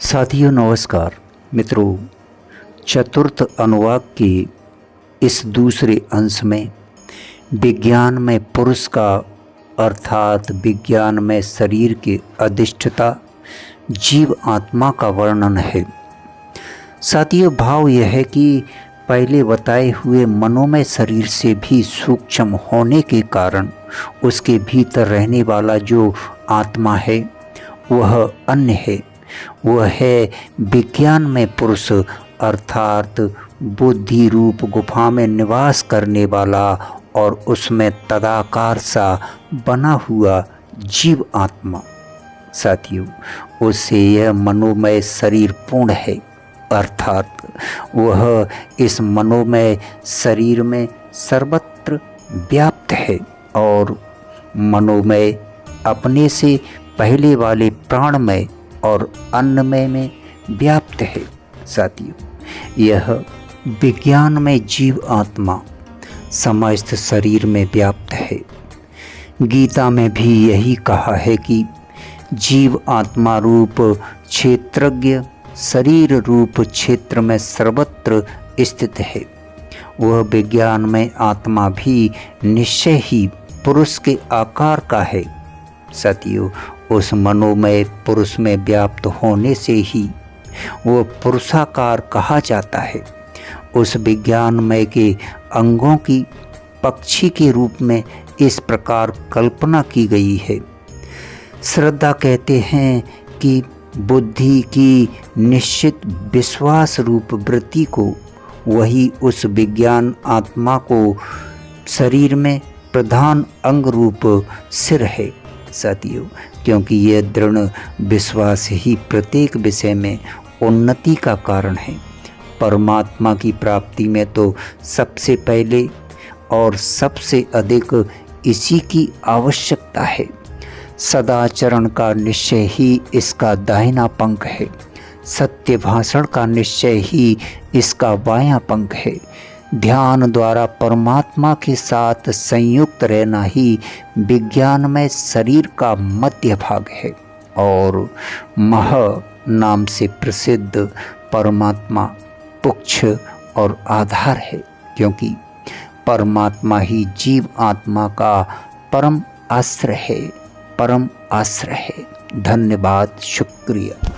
साथियों नमस्कार। मित्रों, चतुर्थ अनुवाक के इस दूसरे अंश में विज्ञान में पुरुष का अर्थात विज्ञान में शरीर के अधिष्ठता जीव आत्मा का वर्णन है। साथियों, भाव यह है कि पहले बताए हुए मनोमय शरीर से भी सूक्ष्म होने के कारण उसके भीतर रहने वाला जो आत्मा है वह अन्य है। वह है विज्ञान में पुरुष अर्थात बुद्धि रूप गुफा में निवास करने वाला और उसमें तदाकार सा बना हुआ जीव आत्मा। साथियों, उससे यह मनोमय शरीर पूर्ण है अर्थात वह इस मनोमय शरीर में सर्वत्र व्याप्त है और मनोमय अपने से पहले वाले प्राणमय और अन्नमय में व्याप्त है। साथियों, यह विज्ञान में जीव आत्मा समस्त शरीर में व्याप्त है। गीता में भी यही कहा है कि जीव आत्मा रूप क्षेत्रज्ञ शरीर रूप क्षेत्र में सर्वत्र स्थित है। वह विज्ञान में आत्मा भी निश्चय ही पुरुष के आकार का है। साथियों, उस मनोमय पुरुष में व्याप्त होने से ही वह पुरुषाकार कहा जाता है। उस विज्ञानमय के अंगों की पक्षी के रूप में इस प्रकार कल्पना की गई है। श्रद्धा कहते हैं कि बुद्धि की निश्चित विश्वास रूप वृत्ति को वही उस विज्ञान आत्मा को शरीर में प्रधान अंग रूप सिर है। साथियों, क्योंकि यह दृढ़ विश्वास ही प्रत्येक विषय में उन्नति का कारण है। परमात्मा की प्राप्ति में तो सबसे पहले और सबसे अधिक इसी की आवश्यकता है। सदाचरण का निश्चय ही इसका दाहिना पंख है। सत्य भाषण का निश्चय ही इसका बायां पंख है। ध्यान द्वारा परमात्मा के साथ संयुक्त रहना ही विज्ञानमय शरीर का मध्य भाग है और मह नाम से प्रसिद्ध परमात्मा पुच्छ और आधार है, क्योंकि परमात्मा ही जीव आत्मा का परम आश्रय है। धन्यवाद, शुक्रिया।